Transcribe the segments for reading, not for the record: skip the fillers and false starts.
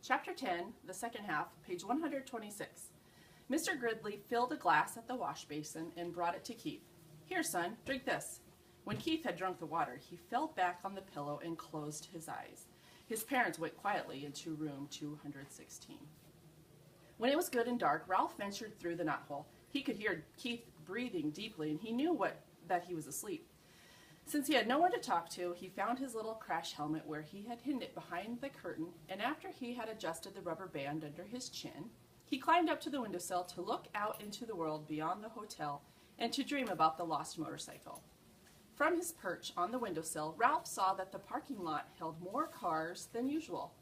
Chapter 10, the second half, page 126. Mr. Gridley filled a glass at the wash basin and brought it to Keith. "Here, son, drink this." When Keith had drunk the water, he fell back on the pillow and closed his eyes. His parents went quietly into room 216. When it was good and dark, Ralph ventured through the knothole. He could hear Keith breathing deeply, and he knew that he was asleep. Since he had no one to talk to, he found his little crash helmet where he had hidden it behind the curtain, and after he had adjusted the rubber band under his chin, he climbed up to the windowsill to look out into the world beyond the hotel and to dream about the lost motorcycle. From his perch on the windowsill, Ralph saw that the parking lot held more cars than usual.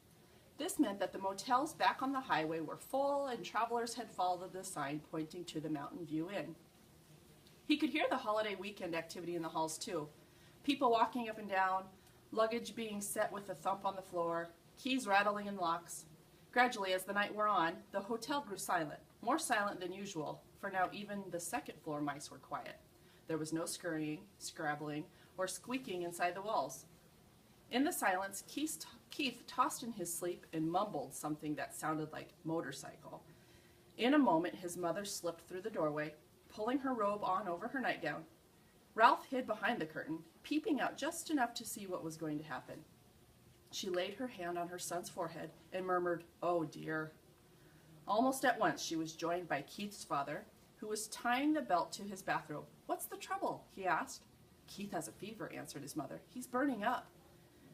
This meant that the motels back on the highway were full and travelers had followed the sign pointing to the Mountain View Inn. He could hear the holiday weekend activity in the halls too. People walking up and down, luggage being set with a thump on the floor, keys rattling in locks. Gradually, as the night wore on, the hotel grew silent, more silent than usual, for now even the second-floor mice were quiet. There was no scurrying, scrabbling, or squeaking inside the walls. In the silence, Keith tossed in his sleep and mumbled something that sounded like motorcycle. In a moment, his mother slipped through the doorway, pulling her robe on over her nightgown. Ralph hid behind the curtain, peeping out just enough to see what was going to happen. She laid her hand on her son's forehead and murmured, "Oh dear." Almost at once she was joined by Keith's father, who was tying the belt to his bathrobe. "What's the trouble?" he asked. "Keith has a fever," answered his mother. "He's burning up."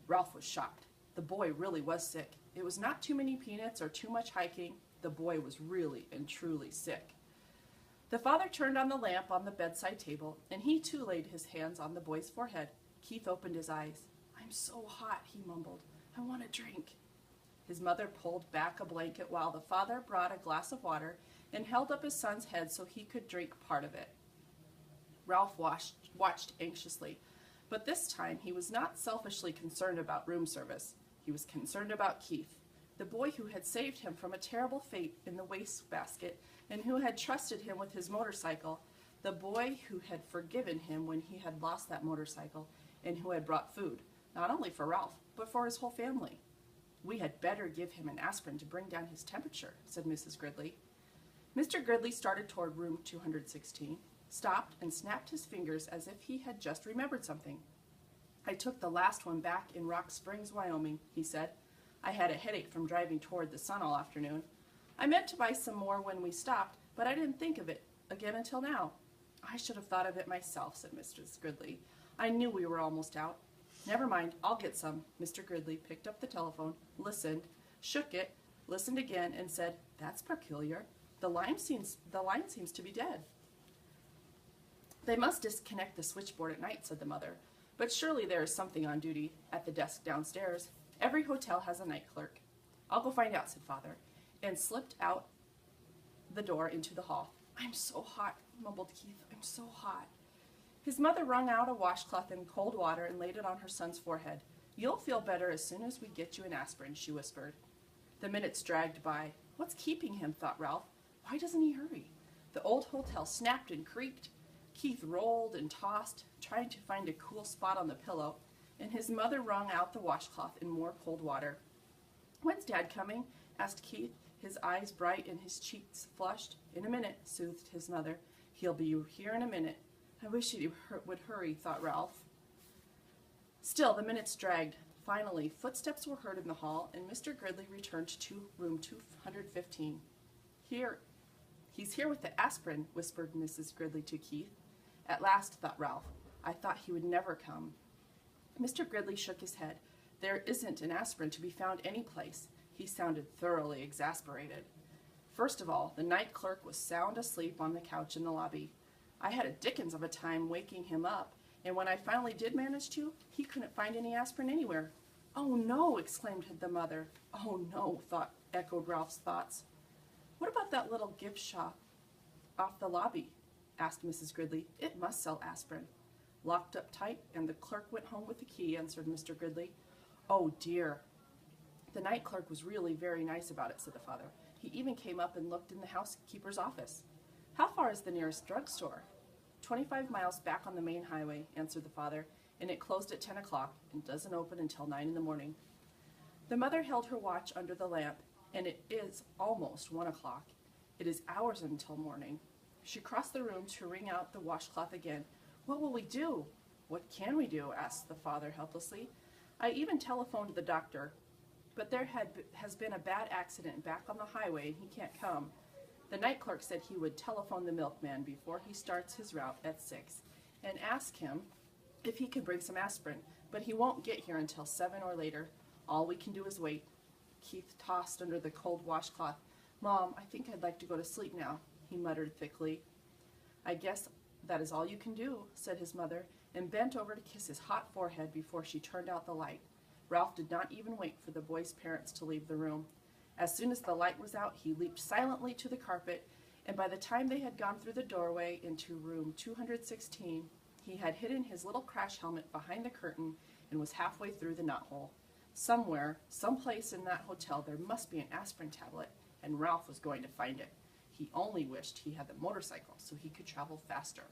Ralph was shocked. The boy really was sick. It was not too many peanuts or too much hiking. The boy was really and truly sick. The father turned on the lamp on the bedside table, and he too laid his hands on the boy's forehead. Keith opened his eyes. "I'm so hot," he mumbled. "I want a drink." His mother pulled back a blanket while the father brought a glass of water and held up his son's head so he could drink part of it. Ralph watched anxiously, but this time he was not selfishly concerned about room service. He was concerned about Keith, the boy who had saved him from a terrible fate in the wastebasket and who had trusted him with his motorcycle, the boy who had forgiven him when he had lost that motorcycle, and who had brought food, not only for Ralph, but for his whole family. "We had better give him an aspirin to bring down his temperature," said Mrs. Gridley. Mr. Gridley started toward room 216, stopped, and snapped his fingers as if he had just remembered something. "I took the last one back in Rock Springs, Wyoming," he said. "I had a headache from driving toward the sun all afternoon. I meant to buy some more when we stopped, but I didn't think of it again until now." "I should have thought of it myself," said Mrs. Gridley. "I knew we were almost out." "Never mind, I'll get some." Mr. Gridley picked up the telephone, listened, shook it, listened again, and said, "That's peculiar. The line seems to be dead." "They must disconnect the switchboard at night," said the mother. "But surely there is something on duty at the desk downstairs. Every hotel has a night clerk." "I'll go find out," said father, and slipped out the door into the hall. "I'm so hot," mumbled Keith. "I'm so hot." His mother wrung out a washcloth in cold water and laid it on her son's forehead. "You'll feel better as soon as we get you an aspirin," she whispered. The minutes dragged by. What's keeping him, thought Ralph. Why doesn't he hurry? The old hotel snapped and creaked. Keith rolled and tossed, trying to find a cool spot on the pillow, and his mother wrung out the washcloth in more cold water. "When's Dad coming?" asked Keith, his eyes bright and his cheeks flushed. "In a minute," soothed his mother. "He'll be here in a minute." "I wish he would hurry," thought Ralph. Still, the minutes dragged. Finally, footsteps were heard in the hall, and Mr. Gridley returned to room 215. He's here with the aspirin," whispered Mrs. Gridley to Keith. "At last," thought Ralph. "I thought he would never come." Mr. Gridley shook his head. "There isn't an aspirin to be found any place." He sounded thoroughly exasperated. First of all, the night clerk was sound asleep on the couch in the lobby. I had a dickens of a time waking him up, and when I finally did manage to, he couldn't find any aspirin anywhere. "Oh no!" exclaimed the mother. "Oh no!" echoed Ralph's thoughts. "What about that little gift shop off the lobby?" asked Mrs. Gridley. "It must sell aspirin." "Locked up tight, and the clerk went home with the key," answered Mr. Gridley. "Oh dear." "The night clerk was really very nice about it," said the father. "He even came up and looked in the housekeeper's office." "How far is the nearest drugstore?" 25 miles back on the main highway," answered the father, "and it closed at 10 o'clock and doesn't open until 9 in the morning." The mother held her watch under the lamp. and it is almost 1 o'clock. It is hours until morning. She crossed the room to wring out the washcloth again. What will we do? What can we do? Asked the father helplessly. I even telephoned the doctor, but there has been a bad accident back on the highway and he can't come. The night clerk said he would telephone the milkman before he starts his route at 6 and ask him if he could bring some aspirin, but he won't get here until 7 or later. All we can do is wait. Keith tossed under the cold washcloth. Mom, I think I'd like to go to sleep now, he muttered thickly. I guess that is all you can do, said his mother, and bent over to kiss his hot forehead before she turned out the light. Ralph did not even wait for the boy's parents to leave the room. As soon as the light was out, he leaped silently to the carpet, and by the time they had gone through the doorway into room 216, he had hidden his little crash helmet behind the curtain and was halfway through the knothole. Somewhere, someplace in that hotel, there must be an aspirin tablet, and Ralph was going to find it. He only wished he had the motorcycle so he could travel faster.